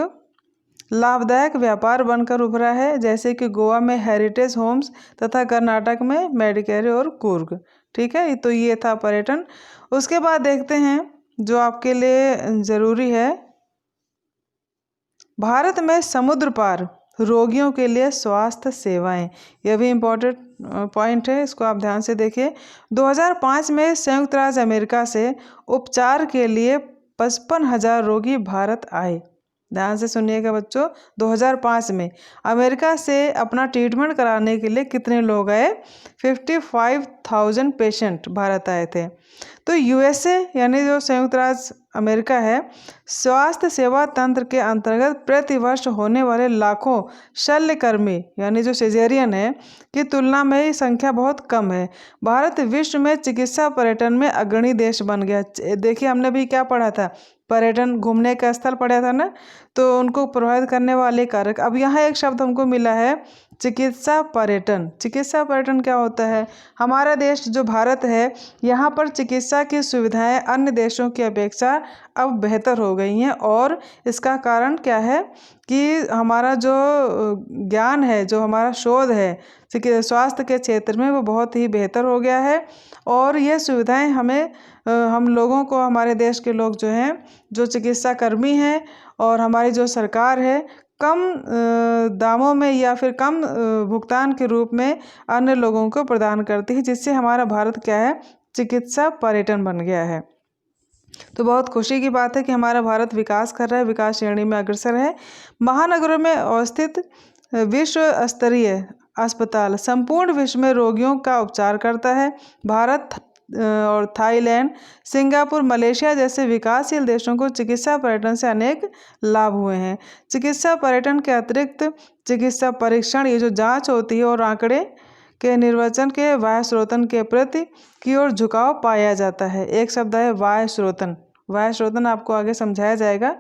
लाभदायक व्यापार बनकर उभरा है, जैसे कि गोवा में हेरिटेज होम्स तथा कर्नाटक में मेडिकेरे और कूर्ग। ठीक है, तो ये था पर्यटन। उसके बाद देखते हैं जो आपके लिए ज़रूरी है, भारत में समुद्र पार रोगियों के लिए स्वास्थ्य सेवाएं। यह भी इम्पोर्टेंट पॉइंट है, इसको आप ध्यान से देखिए। 2005 में संयुक्त राज्य अमेरिका से उपचार के लिए 55,000 रोगी भारत आए। ध्यान से सुनिएगा बच्चों, 2005 में अमेरिका से अपना ट्रीटमेंट कराने के लिए कितने लोग आए? 55,000 पेशेंट भारत आए थे। तो यूएसए यानी जो संयुक्त राज्य अमेरिका है, स्वास्थ्य सेवा तंत्र के अंतर्गत प्रतिवर्ष होने वाले लाखों शल्यकर्मी यानी जो सिजेरियन है की तुलना में ही संख्या बहुत कम है। भारत विश्व में चिकित्सा पर्यटन में अग्रणी देश बन गया। देखिए, हमने भी क्या पढ़ा था, पर्यटन घूमने का स्थल पढ़ा था ना, तो उनको प्रभावित करने वाले कारक। अब यहाँ एक शब्द हमको मिला है, चिकित्सा पर्यटन। चिकित्सा पर्यटन क्या होता है? हमारा देश जो भारत है, यहाँ पर चिकित्सा की सुविधाएं अन्य देशों की अपेक्षा अब बेहतर हो गई हैं और इसका कारण क्या है कि हमारा जो ज्ञान है, जो हमारा शोध है स्वास्थ्य के क्षेत्र में, वो बहुत ही बेहतर हो गया है और ये सुविधाएं हमें हम लोगों को, हमारे देश के लोग जो हैं, जो चिकित्सा कर्मी हैं और हमारी जो सरकार है, कम दामों में या फिर कम भुगतान के रूप में अन्य लोगों को प्रदान करती है, जिससे हमारा भारत क्या है, चिकित्सा पर्यटन बन गया है। तो बहुत खुशी की बात है कि हमारा भारत विकास कर रहा है, विकास श्रेणी में अग्रसर है। महानगरों में अवस्थित विश्व स्तरीय अस्पताल संपूर्ण विश्व में रोगियों का उपचार करता है। भारत और थाईलैंड, सिंगापुर, मलेशिया जैसे विकासशील देशों को चिकित्सा पर्यटन से अनेक लाभ हुए हैं। चिकित्सा पर्यटन के अतिरिक्त चिकित्सा परीक्षण, ये जो जांच होती है, और आंकड़े के निर्वचन के वाह्य स्रोतन के प्रति की ओर झुकाव पाया जाता है। एक शब्द है वाह्य स्रोतन। वाह्य स्रोतन आपको आगे समझाया जाएगा,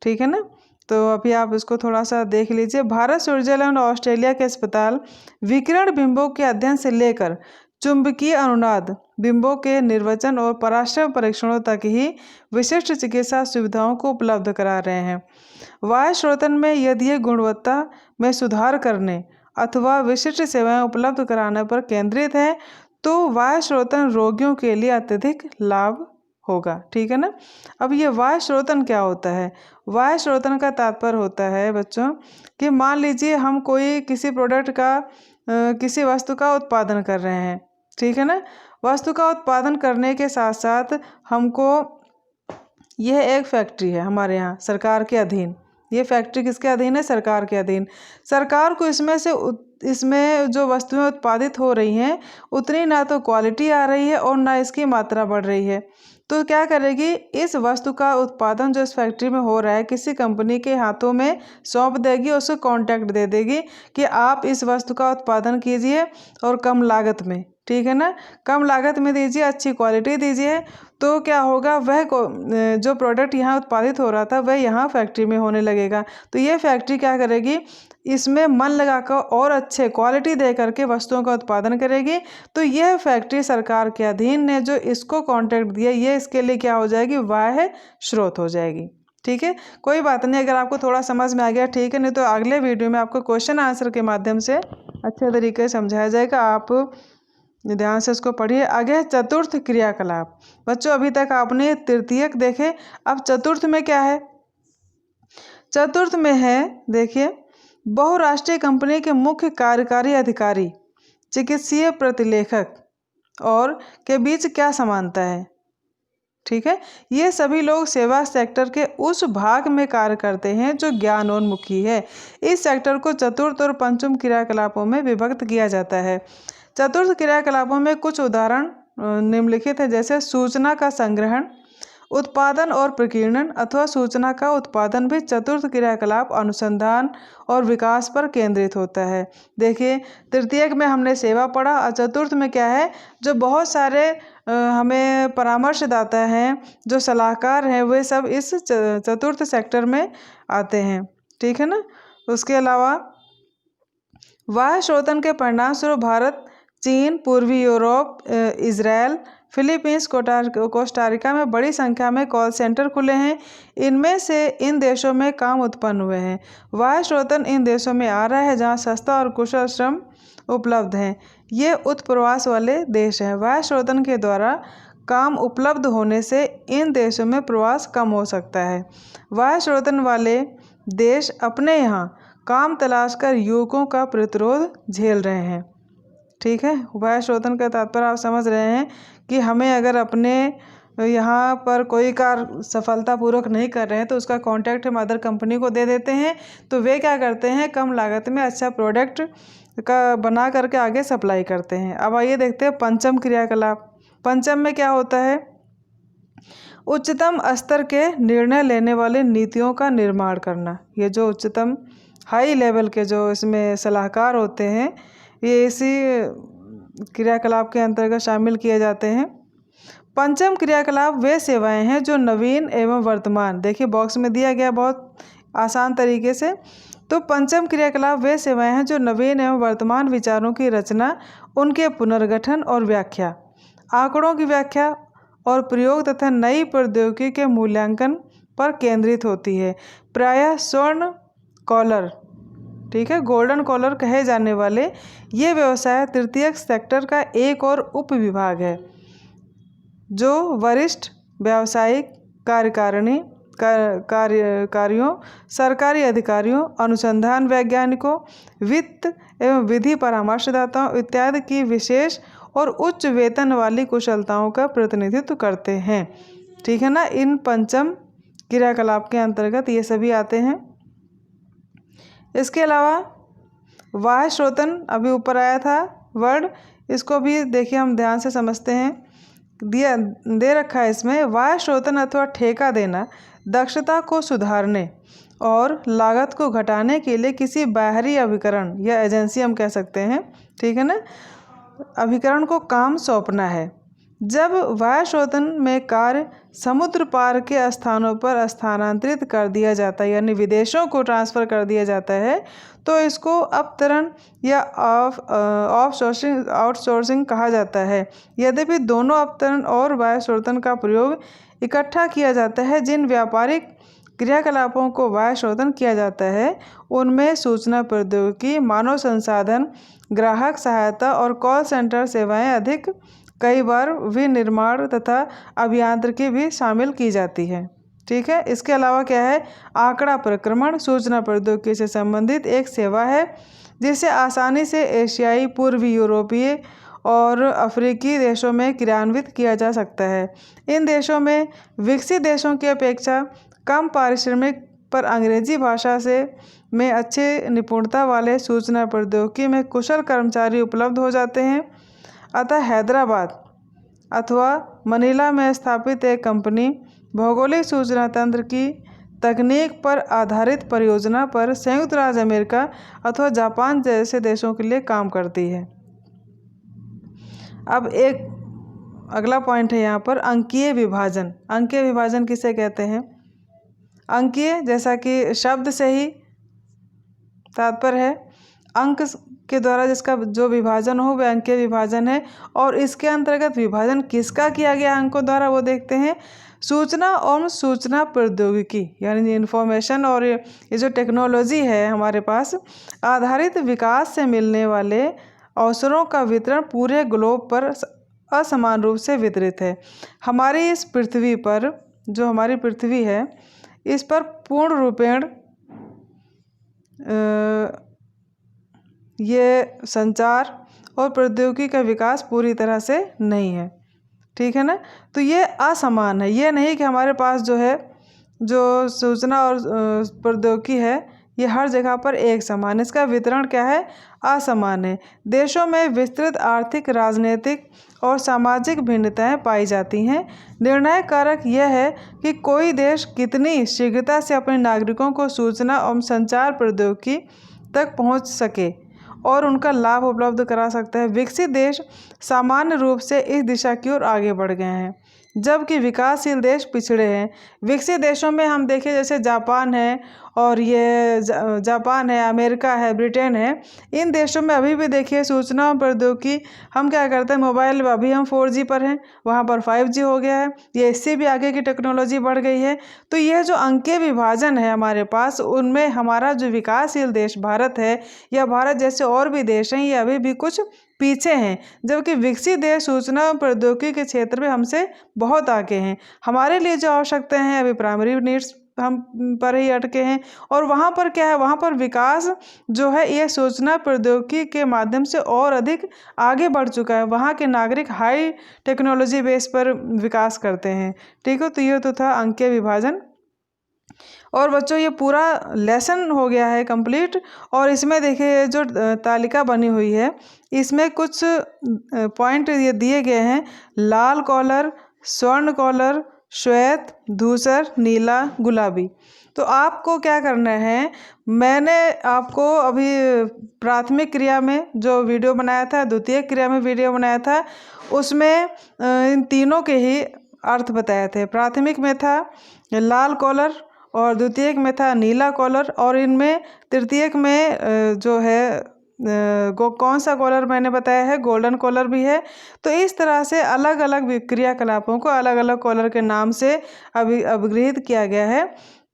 ठीक है ना। तो अभी आप इसको थोड़ा सा देख लीजिए। भारत, स्विट्जरलैंड और ऑस्ट्रेलिया के अस्पताल विकिरण बिंबों के अध्ययन से लेकर चुंबकीय अनुनाद बिंबों के निर्वचन और पराश्रय परीक्षणों तक ही विशिष्ट चिकित्सा सुविधाओं को उपलब्ध करा रहे हैं। वाह्य स्रोतन में यदि गुणवत्ता में सुधार करने अथवा विशिष्ट सेवाएं उपलब्ध कराने पर केंद्रित है तो वाह्य स्रोतन रोगियों के लिए अत्यधिक लाभ होगा। ठीक है ना। अब ये वाह्य स्रोतन क्या होता है? वाह्य स्रोतन का तात्पर्य होता है बच्चों कि मान लीजिए हम कोई किसी प्रोडक्ट का किसी वस्तु का उत्पादन कर रहे हैं, ठीक है ना। वस्तु का उत्पादन करने के साथ साथ हमको, यह एक फैक्ट्री है हमारे यहाँ सरकार के अधीन। ये फैक्ट्री किसके अधीन है? सरकार के अधीन। सरकार को इसमें जो वस्तुएं उत्पादित हो रही हैं उतनी ना तो क्वालिटी आ रही है और ना इसकी मात्रा बढ़ रही है। तो क्या करेगी, इस वस्तु का उत्पादन जो इस फैक्ट्री में हो रहा है किसी कंपनी के हाथों में सौंप देगी, उसको कॉन्ट्रैक्ट दे देगी कि आप इस वस्तु का उत्पादन कीजिए और कम लागत में, ठीक है ना, कम लागत में दीजिए, अच्छी क्वालिटी दीजिए। तो क्या होगा, वह जो प्रोडक्ट यहाँ उत्पादित हो रहा था वह यहाँ फैक्ट्री में होने लगेगा। तो ये फैक्ट्री क्या करेगी, इसमें मन लगाकर और अच्छे क्वालिटी दे करके वस्तुओं का उत्पादन करेगी। तो यह फैक्ट्री सरकार के अधीन ने जो इसको कॉन्ट्रैक्ट दिया, ये इसके लिए क्या हो जाएगी, वाह्य स्रोत हो जाएगी। ठीक है, कोई बात नहीं, अगर आपको थोड़ा समझ में आ गया ठीक है, नहीं तो अगले वीडियो में आपको क्वेश्चन आंसर के माध्यम से अच्छे तरीके से समझाया जाएगा। आप ध्यान से इसको पढ़िए। आगे चतुर्थ क्रियाकलाप। बच्चों अभी तक आपने तृतीयक देखे, अब चतुर्थ में क्या है? चतुर्थ में है, देखिए, बहुराष्ट्रीय कंपनी के मुख्य कार्यकारी अधिकारी, चिकित्सीय प्रतिलेखक और के बीच क्या समानता है? ठीक है, ये सभी लोग सेवा सेक्टर के उस भाग में कार्य करते हैं जो ज्ञानोन्मुखी है। इस सेक्टर को चतुर्थ और पंचम क्रियाकलापों में विभक्त किया जाता है। चतुर्थ क्रियाकलापों में कुछ उदाहरण निम्नलिखित है, जैसे सूचना का संग्रहण, उत्पादन और प्रकीर्णन अथवा सूचना का उत्पादन भी चतुर्थ क्रियाकलाप अनुसंधान और विकास पर केंद्रित होता है। देखिए, तृतीयक में हमने सेवा पढ़ा और चतुर्थ में क्या है, जो बहुत सारे हमें परामर्शदाता हैं, जो सलाहकार हैं, वे सब इस चतुर्थ सेक्टर में आते हैं। ठीक है ना। उसके अलावा बाह्य स्रोतन के परिणाम स्वरूप भारत, चीन, पूर्वी यूरोप, इजराइल, फिलीपींस, कोस्टारिका में बड़ी संख्या में कॉल सेंटर खुले हैं। इनमें से इन देशों में काम उत्पन्न हुए हैं। बाह्य स्रोतन इन देशों में आ रहा है जहां सस्ता और कुशल श्रम उपलब्ध हैं। ये उत्प्रवास वाले देश हैं। बाह्य स्रोतन के द्वारा काम उपलब्ध होने से इन देशों में प्रवास कम हो सकता है। बाह्य स्रोतन वाले देश अपने यहाँ काम तलाश कर युवकों का प्रतिरोध झेल रहे हैं। ठीक है। बाह्य स्रोतन का तात्पर्य आप समझ रहे हैं कि हमें अगर अपने यहाँ पर कोई कार्य सफलतापूर्वक नहीं कर रहे हैं तो उसका कॉन्टैक्ट हम अदर कंपनी को दे देते हैं, तो वे क्या करते हैं, कम लागत में अच्छा प्रोडक्ट का बना करके आगे सप्लाई करते हैं। अब आइए देखते हैं पंचम क्रियाकलाप। पंचम में क्या होता है, उच्चतम स्तर के निर्णय लेने वाले नीतियों का निर्माण करना। ये जो उच्चतम हाई लेवल के जो इसमें सलाहकार होते हैं, ये इसी क्रियाकलाप के अंतर्गत शामिल किए जाते हैं। पंचम क्रियाकलाप वे सेवाएं हैं जो नवीन एवं वर्तमान, देखिए बॉक्स में दिया गया बहुत आसान तरीके से, तो पंचम क्रियाकलाप वे सेवाएं हैं जो नवीन एवं वर्तमान विचारों की रचना, उनके पुनर्गठन और व्याख्या, आंकड़ों की व्याख्या और प्रयोग तथा नई प्रौद्योगिकी के मूल्यांकन पर केंद्रित होती है। प्रायः स्वर्ण कॉलर, ठीक है, गोल्डन कॉलर कहे जाने वाले ये व्यवसाय तृतीयक सेक्टर का एक और उपविभाग है, जो वरिष्ठ व्यावसायिक कार्यकारिणी कार्यों, सरकारी अधिकारियों, अनुसंधान वैज्ञानिकों, वित्त एवं विधि परामर्शदाताओं इत्यादि की विशेष और उच्च वेतन वाली कुशलताओं का प्रतिनिधित्व करते हैं। ठीक है ना। इन पंचम क्रियाकलाप के अंतर्गत ये सभी आते हैं। इसके अलावा बाह्य स्रोतन, अभी ऊपर आया था वर्ड, इसको भी देखिए हम ध्यान से समझते हैं। दे रखा है इसमें, बाह्य स्रोतन अथवा ठेका देना दक्षता को सुधारने और लागत को घटाने के लिए किसी बाहरी अभिकरण या एजेंसी हम कह सकते हैं, ठीक है ना, अभिकरण को काम सौंपना है। जब बाह्य स्रोतन में कार्य समुद्र पार के स्थानों पर स्थानांतरित कर दिया जाता है, यानी विदेशों को ट्रांसफ़र कर दिया जाता है, तो इसको अपतरण या आउटसोर्सिंग कहा जाता है। यद्यपि दोनों अपतरण और बाह्य स्रोतन का प्रयोग इकट्ठा किया जाता है, जिन व्यापारिक क्रियाकलापों को बाह्य स्रोतन किया जाता है उनमें सूचना प्रौद्योगिकी, मानव संसाधन, ग्राहक सहायता और कॉल सेंटर सेवाएं अधिक, कई बार विनिर्माण तथा अभियांत्रिकी भी शामिल की जाती है। ठीक है। इसके अलावा क्या है, आंकड़ा प्रक्रमण सूचना प्रौद्योगिकी से संबंधित एक सेवा है जिसे आसानी से एशियाई, पूर्वी यूरोपीय और अफ्रीकी देशों में क्रियान्वित किया जा सकता है। इन देशों में विकसित देशों की अपेक्षा कम पारिश्रमिक पर अंग्रेजी भाषा से में अच्छे निपुणता वाले सूचना प्रौद्योगिकी में कुशल कर्मचारी उपलब्ध हो जाते हैं। अतः हैदराबाद अथवा मनीला में स्थापित एक कंपनी भौगोलिक सूचना तंत्र की तकनीक पर आधारित परियोजना पर संयुक्त राज्य अमेरिका अथवा जापान जैसे देशों के लिए काम करती है। अब एक अगला पॉइंट है यहाँ पर, अंकीय विभाजन। अंकीय विभाजन किसे कहते हैं? अंकीय, जैसा कि शब्द से ही तात्पर्य है, अंक के द्वारा जिसका जो विभाजन हो वह अंकीय विभाजन है। और इसके अंतर्गत विभाजन किसका किया गया अंकों द्वारा, वो देखते हैं। सूचना और सूचना प्रौद्योगिकी यानी इंफॉर्मेशन और ये जो टेक्नोलॉजी है हमारे पास आधारित विकास से मिलने वाले अवसरों का वितरण पूरे ग्लोब पर असमान रूप से वितरित है। हमारी इस पृथ्वी पर, जो हमारी पृथ्वी है, इस पर पूर्ण रूपेण ये संचार और प्रौद्योगिकी का विकास पूरी तरह से नहीं है। ठीक है ना। तो ये असमान है, ये नहीं कि हमारे पास जो है जो सूचना और प्रौद्योगिकी है ये हर जगह पर एक समान, इसका वितरण क्या है, असमान है। देशों में विस्तृत आर्थिक, राजनीतिक और सामाजिक भिन्नताएं पाई जाती हैं। निर्णायक कारक यह है कि कोई देश कितनी शीघ्रता से अपने नागरिकों को सूचना और संचार प्रौद्योगिकी तक पहुंच सके और उनका लाभ उपलब्ध करा सकता है। विकसित देश सामान्य रूप से इस दिशा की ओर आगे बढ़ गए हैं, जबकि विकासशील देश पिछड़े हैं। विकसित देशों में हम देखें जैसे जापान है और ये जापान है, अमेरिका है, ब्रिटेन है, इन देशों में अभी भी देखिए सूचना प्रौद्योगिकी हम क्या करते हैं, मोबाइल अभी हम 4G पर हैं, वहाँ पर 5G हो गया है, ये इससे भी आगे की टेक्नोलॉजी बढ़ गई है। तो यह जो अंकीय विभाजन है हमारे पास, उनमें हमारा जो विकासशील देश भारत है या भारत जैसे और भी देश हैं, ये अभी भी कुछ पीछे हैं, जबकि विकसित देश सूचना प्रौद्योगिकी के क्षेत्र में हमसे बहुत आगे हैं। हमारे लिए जो आवश्यकताएं हैं अभी प्राइमरी नीड्स हम पर ही अटके हैं, और वहाँ पर क्या है, वहाँ पर विकास जो है ये सूचना प्रौद्योगिकी के माध्यम से और अधिक आगे बढ़ चुका है। वहाँ के नागरिक हाई टेक्नोलॉजी बेस पर विकास करते हैं। ठीक है, तो ये तो था अंकीय विभाजन। और बच्चों ये पूरा लेसन हो गया है कंप्लीट, और इसमें देखिए जो तालिका बनी हुई है इसमें कुछ पॉइंट ये दिए गए हैं, लाल कॉलर, स्वर्ण कॉलर, श्वेत, धूसर, नीला, गुलाबी। तो आपको क्या करना है, मैंने आपको अभी प्राथमिक क्रिया में जो वीडियो बनाया था, द्वितीय क्रिया में वीडियो बनाया था, उसमें इन तीनों के ही अर्थ बताए थे। प्राथमिक में था लाल कॉलर और द्वितीयक में था नीला कॉलर, और इनमें तृतीयक में जो है कौन सा कॉलर मैंने बताया है, गोल्डन कॉलर भी है। तो इस तरह से अलग अलग क्रियाकलापों को अलग अलग कॉलर के नाम से अभिहित किया गया है।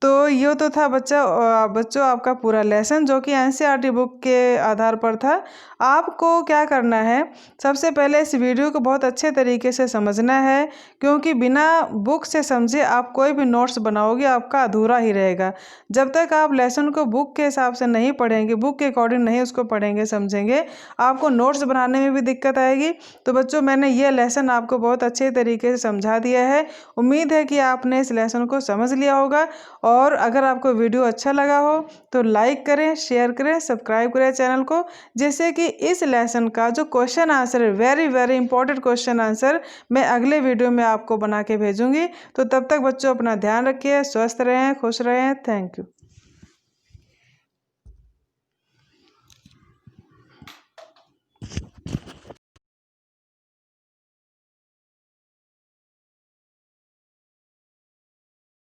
तो ये तो था बच्चों आपका पूरा लेसन, जो कि NCERT बुक के आधार पर था। आपको क्या करना है, सबसे पहले इस वीडियो को बहुत अच्छे तरीके से समझना है, क्योंकि बिना बुक से समझे आप कोई भी नोट्स बनाओगे आपका अधूरा ही रहेगा। जब तक आप लेसन को बुक के हिसाब से नहीं पढ़ेंगे, बुक के अकॉर्डिंग नहीं उसको पढ़ेंगे समझेंगे, आपको नोट्स बनाने में भी दिक्कत आएगी। तो बच्चों मैंने ये लेसन आपको बहुत अच्छे तरीके से समझा दिया है। उम्मीद है कि आपने इस लेसन को समझ लिया होगा, और अगर आपको वीडियो अच्छा लगा हो तो लाइक करें, शेयर करें, सब्सक्राइब करें चैनल को, जिससे कि इस लेसन का जो क्वेश्चन आंसर है, very very important question answer, मैं अगले वीडियो में आपको बना के भेजूंगी। तो तब तक बच्चों अपना ध्यान रखिए, स्वस्थ रहें, खुश रहें। Thank you.